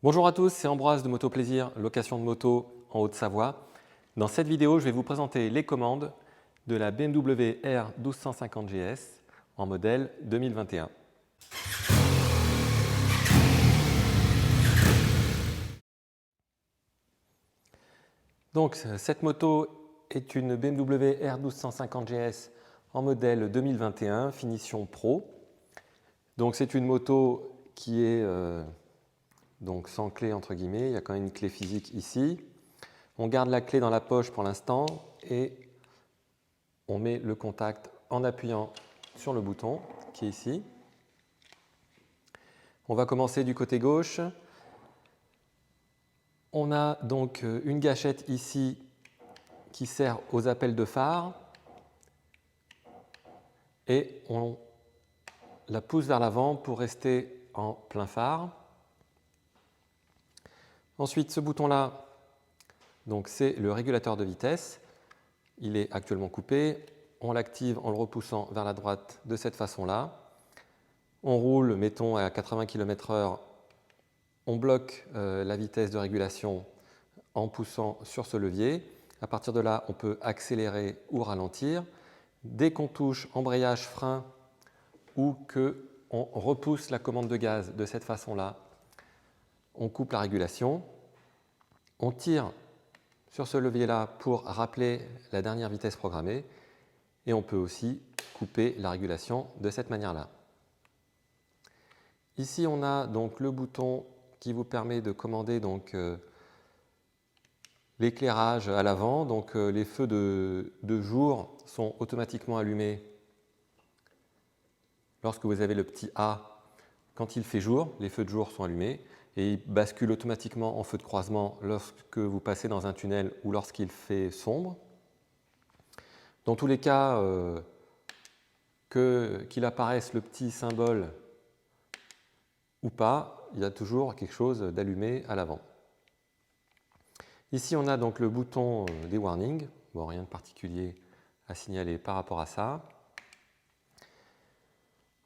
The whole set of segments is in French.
Bonjour à tous, c'est Ambroise de Moto Plaisir, location de moto en Haute-Savoie. Dans cette vidéo, je vais vous présenter les commandes de la BMW R 1250 GS en modèle 2021. Donc, cette moto est une BMW R 1250 GS en modèle 2021, finition Pro. Donc, c'est une moto qui est donc sans clé entre guillemets, il y a quand même une clé physique ici. On garde la clé dans la poche pour l'instant et on met le contact en appuyant sur le bouton qui est ici. On va commencer du côté gauche. On a donc une gâchette ici qui sert aux appels de phare et on la pousse vers l'avant pour rester en plein phare. Ensuite, ce bouton-là, c'est le régulateur de vitesse. Il est actuellement coupé. On l'active en le repoussant vers la droite de cette façon-là. On roule, mettons, à 80 km/h. On bloque la vitesse de régulation en poussant sur ce levier. À partir de là, on peut accélérer ou ralentir. Dès qu'on touche embrayage, frein ou qu'on repousse la commande de gaz de cette façon-là, on coupe la régulation. On tire sur ce levier-là pour rappeler la dernière vitesse programmée et on peut aussi couper la régulation de cette manière-là. Ici, on a donc le bouton qui vous permet de commander l'éclairage à l'avant. Donc les feux de jour sont automatiquement allumés lorsque vous avez le petit A. Quand il fait jour, les feux de jour sont allumés et ils basculent automatiquement en feu de croisement lorsque vous passez dans un tunnel ou lorsqu'il fait sombre. Dans tous les cas, qu'il apparaisse le petit symbole ou pas, il y a toujours quelque chose d'allumé à l'avant. Ici, on a donc le bouton des warnings. Bon, rien de particulier à signaler par rapport à ça.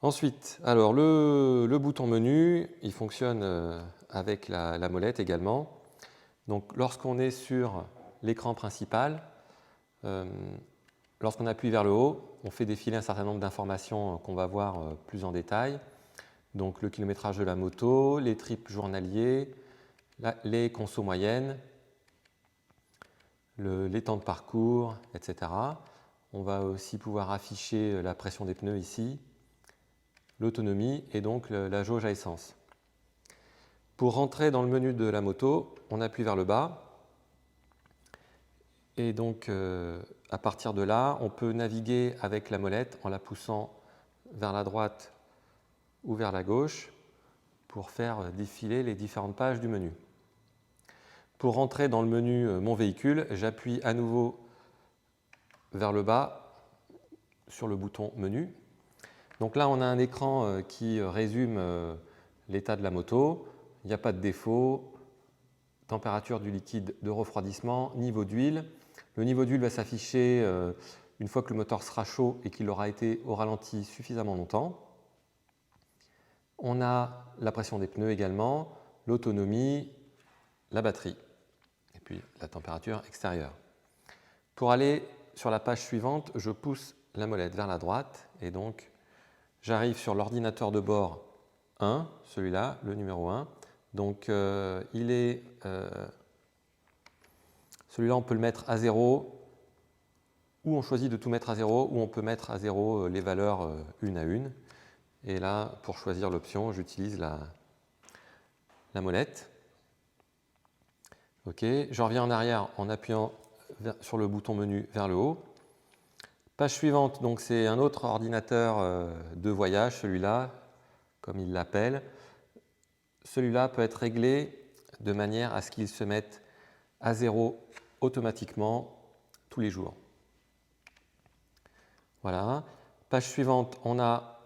Ensuite, alors le bouton menu, il fonctionne avec la molette également. Donc, lorsqu'on est sur l'écran principal, lorsqu'on appuie vers le haut, on fait défiler un certain nombre d'informations qu'on va voir plus en détail. Donc, le kilométrage de la moto, les trips journaliers, les consos moyennes, les temps de parcours, etc. On va aussi pouvoir afficher la pression des pneus ici, l'autonomie et donc la jauge à essence. Pour rentrer dans le menu de la moto, on appuie vers le bas et donc à partir de là, on peut naviguer avec la molette en la poussant vers la droite ou vers la gauche pour faire défiler les différentes pages du menu. Pour rentrer dans le menu Mon véhicule, j'appuie à nouveau vers le bas sur le bouton Menu. Donc là, on a un écran qui résume l'état de la moto. Il n'y a pas de défaut. Température du liquide de refroidissement, niveau d'huile. Le niveau d'huile va s'afficher une fois que le moteur sera chaud et qu'il aura été au ralenti suffisamment longtemps. On a la pression des pneus également, l'autonomie, la batterie et puis la température extérieure. Pour aller sur la page suivante, je pousse la molette vers la droite et donc j'arrive sur l'ordinateur de bord 1, celui-là, le numéro 1. Donc celui-là on peut le mettre à 0 ou on choisit de tout mettre à 0 ou on peut mettre à 0 les valeurs une à une. Et là, pour choisir l'option, j'utilise la molette. Ok, je reviens en arrière en appuyant sur le bouton menu vers le haut. Page suivante, donc c'est un autre ordinateur de voyage, celui-là, comme il l'appelle. Celui-là peut être réglé de manière à ce qu'il se mette à 0 automatiquement tous les jours. Voilà. Page suivante, on a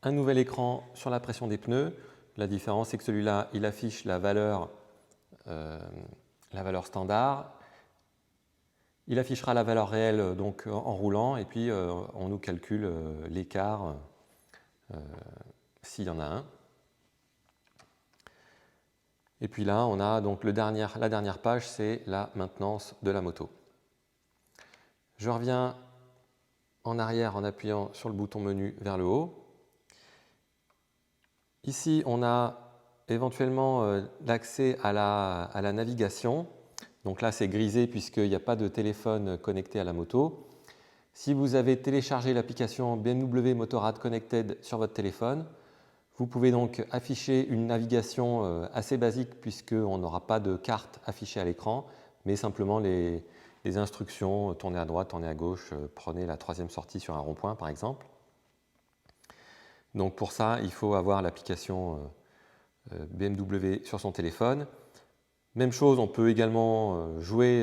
un nouvel écran sur la pression des pneus. La différence, c'est que celui-là, il affiche la valeur standard. Il affichera la valeur réelle donc, en roulant et puis on nous calcule l'écart s'il y en a un. Et puis là, on a donc la dernière page, c'est la maintenance de la moto. Je reviens en arrière en appuyant sur le bouton menu vers le haut. Ici, on a éventuellement l'accès à la navigation. Donc là, c'est grisé puisqu'il n'y a pas de téléphone connecté à la moto. Si vous avez téléchargé l'application BMW Motorrad Connected sur votre téléphone, vous pouvez donc afficher une navigation assez basique puisqu'on n'aura pas de carte affichée à l'écran, mais simplement les instructions, tournez à droite, tournez à gauche, prenez la 3e sortie sur un rond-point par exemple. Donc pour ça, il faut avoir l'application BMW sur son téléphone. Même chose, on peut également jouer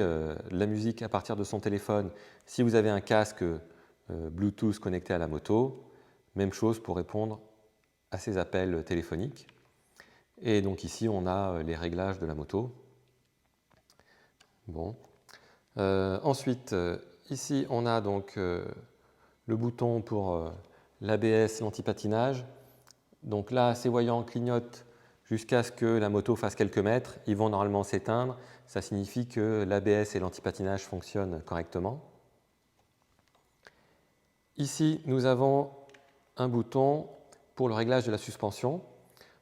la musique à partir de son téléphone si vous avez un casque Bluetooth connecté à la moto. Même chose pour répondre à ces appels téléphoniques. Et donc ici, on a les réglages de la moto. Bon. Ensuite, ici, on a donc le bouton pour l'ABS, l'antipatinage. Donc là, ces voyants clignotent jusqu'à ce que la moto fasse quelques mètres. Ils vont normalement s'éteindre. Ça signifie que l'ABS et l'antipatinage fonctionnent correctement. Ici, nous avons un bouton pour le réglage de la suspension.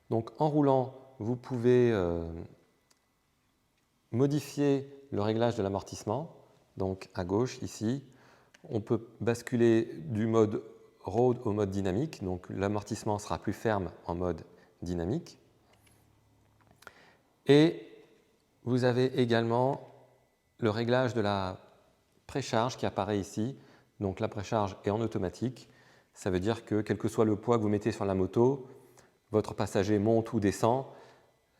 Donc en roulant, vous pouvez modifier le réglage de l'amortissement. Donc à gauche, ici, on peut basculer du mode road au mode dynamique. Donc l'amortissement sera plus ferme en mode dynamique. Et vous avez également le réglage de la précharge qui apparaît ici. Donc la précharge est en automatique. Ça veut dire que quel que soit le poids que vous mettez sur la moto, votre passager monte ou descend,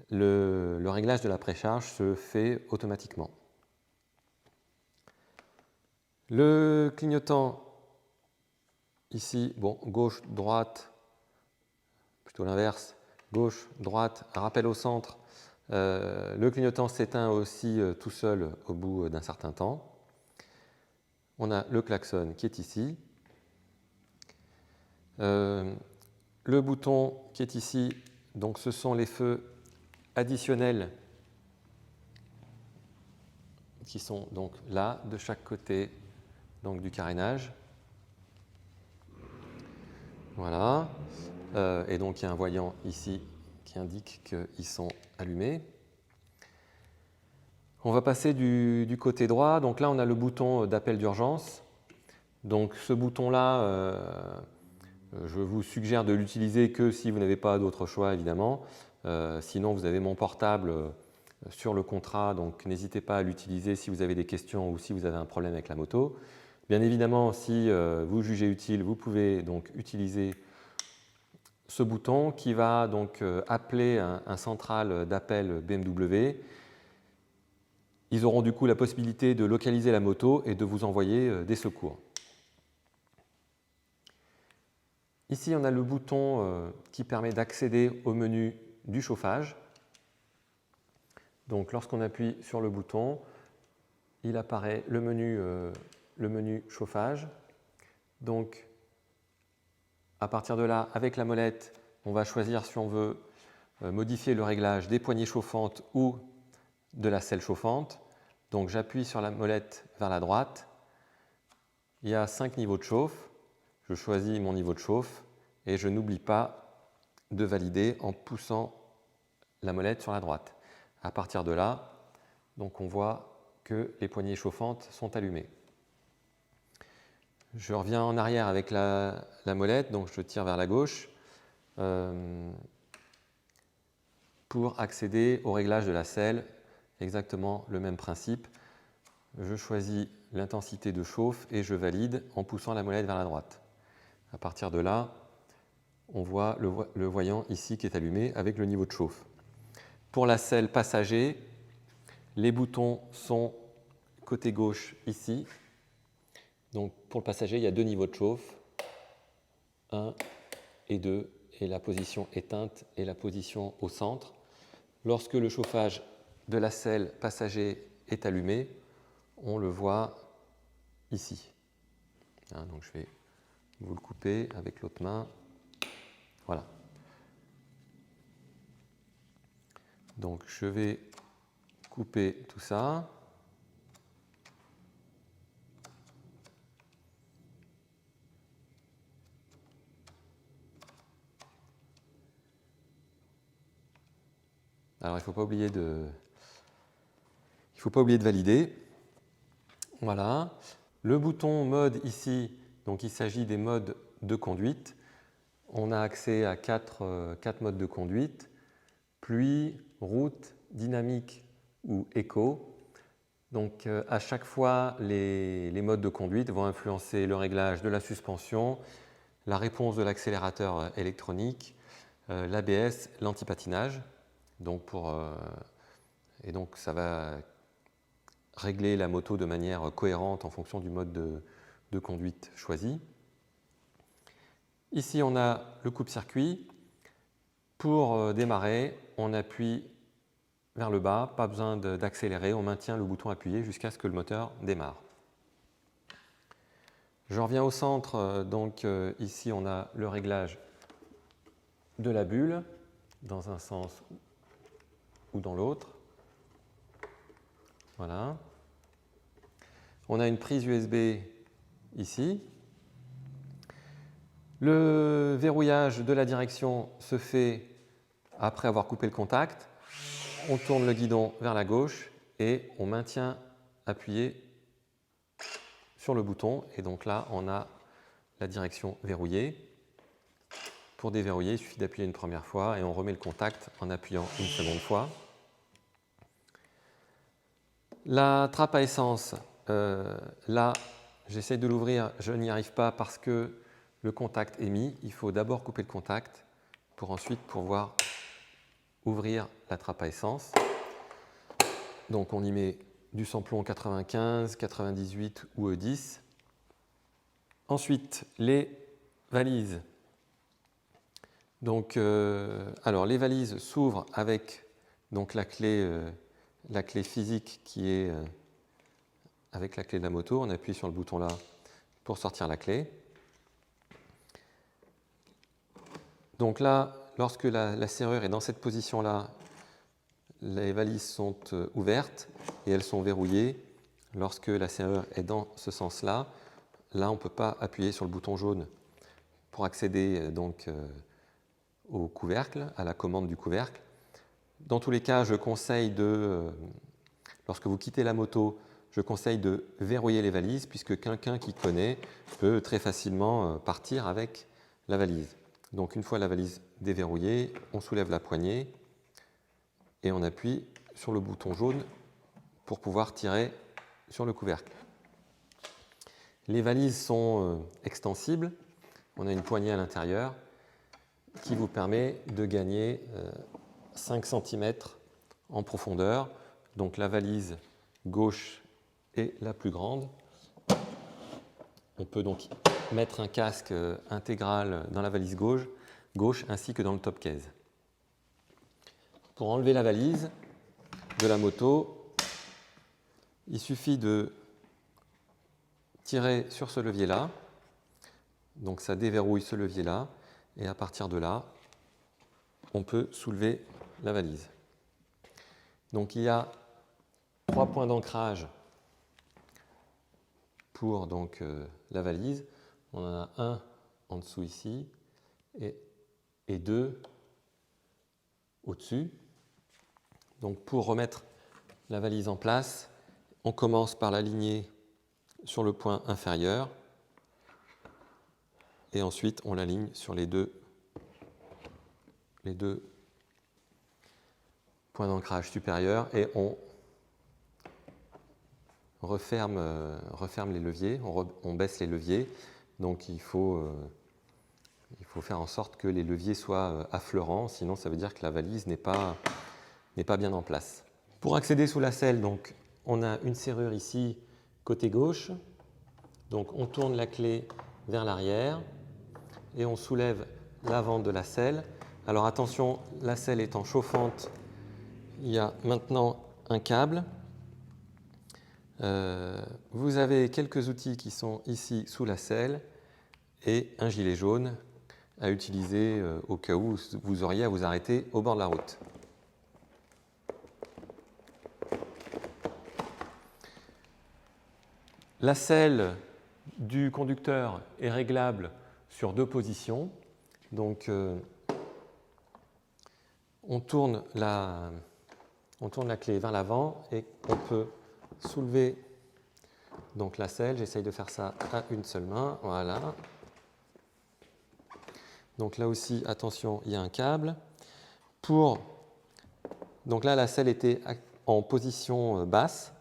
le réglage de la précharge se fait automatiquement. Le clignotant, ici, bon, gauche, droite, plutôt l'inverse, gauche, droite, rappel au centre. Le clignotant s'éteint aussi tout seul au bout d'un certain temps. On a le klaxon qui est ici. Le bouton qui est ici, donc ce sont les feux additionnels qui sont donc là, de chaque côté donc, du carénage. Voilà. Et donc il y a un voyant ici qui indique qu'ils sont allumés. On va passer du côté droit. Donc là, on a le bouton d'appel d'urgence. Donc ce bouton-là, je vous suggère de l'utiliser que si vous n'avez pas d'autre choix, évidemment. Sinon, vous avez mon portable sur le contrat, donc n'hésitez pas à l'utiliser si vous avez des questions ou si vous avez un problème avec la moto. Bien évidemment, si vous jugez utile, vous pouvez donc utiliser ce bouton qui va donc appeler un central d'appel BMW. Ils auront du coup la possibilité de localiser la moto et de vous envoyer des secours. Ici, on a le bouton qui permet d'accéder au menu du chauffage. Donc, lorsqu'on appuie sur le bouton, il apparaît le menu chauffage. Donc, à partir de là, avec la molette, on va choisir si on veut modifier le réglage des poignées chauffantes ou de la selle chauffante. Donc, j'appuie sur la molette vers la droite. Il y a 5 niveaux de chauffe. Je choisis mon niveau de chauffe et je n'oublie pas de valider en poussant la molette sur la droite. À partir de là, donc on voit que les poignées chauffantes sont allumées. Je reviens en arrière avec la molette, donc je tire vers la gauche pour accéder au réglage de la selle. Exactement le même principe. Je choisis l'intensité de chauffe et je valide en poussant la molette vers la droite. À partir de là, on voit le voyant ici qui est allumé avec le niveau de chauffe. Pour la selle passager, les boutons sont côté gauche ici. Donc pour le passager, il y a 2 niveaux de chauffe, 1 et 2, et la position éteinte et la position au centre. Lorsque le chauffage de la selle passager est allumé, on le voit ici. Donc je vais vous le couper avec l'autre main. Voilà. Donc je vais couper tout ça. Alors il ne faut pas oublier de valider. Voilà. Le bouton mode ici, donc il s'agit des modes de conduite. On a accès à quatre modes de conduite: pluie, route, dynamique ou éco. Donc à chaque fois, les modes de conduite vont influencer le réglage de la suspension, la réponse de l'accélérateur électronique, l'ABS, l'antipatinage. Donc et donc ça va régler la moto de manière cohérente en fonction du mode de conduite choisi. Ici, on a le coupe-circuit. Pour démarrer, on appuie vers le bas, pas besoin d'accélérer, on maintient le bouton appuyé jusqu'à ce que le moteur démarre. Je reviens au centre, donc ici on a le réglage de la bulle, dans un sens ou dans l'autre. Voilà. On a une prise USB ici. Le verrouillage de la direction se fait après avoir coupé le contact. On tourne le guidon vers la gauche et on maintient appuyé sur le bouton. Et donc là, on a la direction verrouillée. Pour déverrouiller, il suffit d'appuyer une première fois et on remet le contact en appuyant une seconde fois. La trappe à essence, là, j'essaie de l'ouvrir, je n'y arrive pas parce que le contact est mis. Il faut d'abord couper le contact pour ensuite pouvoir ouvrir la trappe à essence. Donc on y met du samplon 95, 98 ou E10. Ensuite, les valises. Donc, alors les valises s'ouvrent avec donc, la clé physique qui est avec la clé de la moto. On appuie sur le bouton là pour sortir la clé. Donc là, lorsque la serrure est dans cette position-là, les valises sont ouvertes et elles sont verrouillées. Lorsque la serrure est dans ce sens-là, là on ne peut pas appuyer sur le bouton jaune pour accéder donc au couvercle, à la commande du couvercle. Dans tous les cas, je conseille lorsque vous quittez la moto, je conseille de verrouiller les valises puisque quelqu'un qui connaît peut très facilement partir avec la valise. Donc une fois la valise déverrouillée, on soulève la poignée et on appuie sur le bouton jaune pour pouvoir tirer sur le couvercle. Les valises sont extensibles. On a une poignée à l'intérieur qui vous permet de gagner 5 cm en profondeur. Donc la valise gauche est la plus grande. On peut donc mettre un casque intégral dans la valise gauche ainsi que dans le top case. Pour enlever la valise de la moto, il suffit de tirer sur ce levier-là. Donc ça déverrouille ce levier-là. Et à partir de là, on peut soulever la valise. Donc il y a 3 points d'ancrage pour donc, la valise. On en a un en dessous ici et 2 au-dessus. Donc pour remettre la valise en place, on commence par l'aligner sur le point inférieur et ensuite on l'aligne sur les deux points d'ancrage supérieurs et on referme les leviers, on baisse les leviers. Donc il faut faire en sorte que les leviers soient affleurants, sinon ça veut dire que la valise n'est pas bien en place. Pour accéder sous la selle, donc, on a une serrure ici côté gauche. Donc on tourne la clé vers l'arrière et on soulève l'avant de la selle. Alors attention, la selle étant chauffante, il y a maintenant un câble. Vous avez quelques outils qui sont ici sous la selle et un gilet jaune à utiliser au cas où vous auriez à vous arrêter au bord de la route. La selle du conducteur est réglable sur 2 positions. Donc, on tourne la clé vers l'avant et on peut soulever donc, la selle. J'essaye de faire ça à une seule main. Voilà. Donc là aussi, attention, il y a un câble. Donc là, la selle était en position basse.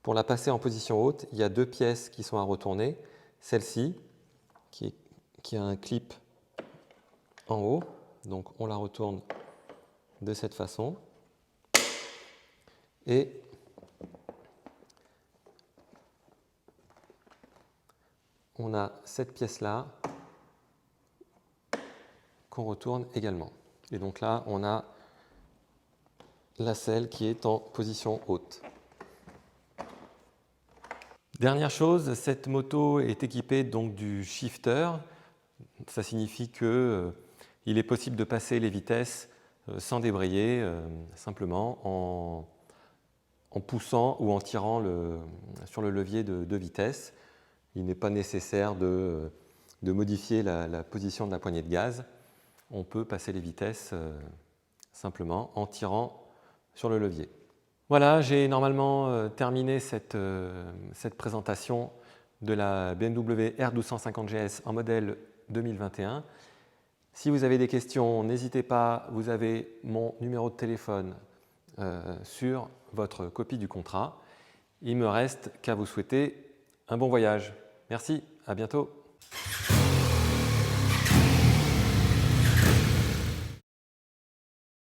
Pour la passer en position haute, il y a 2 pièces qui sont à retourner. Celle-ci, qui a un clip en haut. Donc on la retourne de cette façon. Et on a cette pièce-là qu'on retourne également. Et donc là, on a la selle qui est en position haute. Dernière chose, cette moto est équipée donc du shifter. Ça signifie qu'il est possible de passer les vitesses sans débrayer, simplement en poussant ou en tirant sur le levier de vitesse. Il n'est pas nécessaire de modifier la position de la poignée de gaz. On peut passer les vitesses simplement en tirant sur le levier. Voilà, j'ai normalement terminé cette présentation de la BMW R1250 GS en modèle 2021. Si vous avez des questions, n'hésitez pas, vous avez mon numéro de téléphone sur votre copie du contrat. Il ne me reste qu'à vous souhaiter un bon voyage. Merci, à bientôt.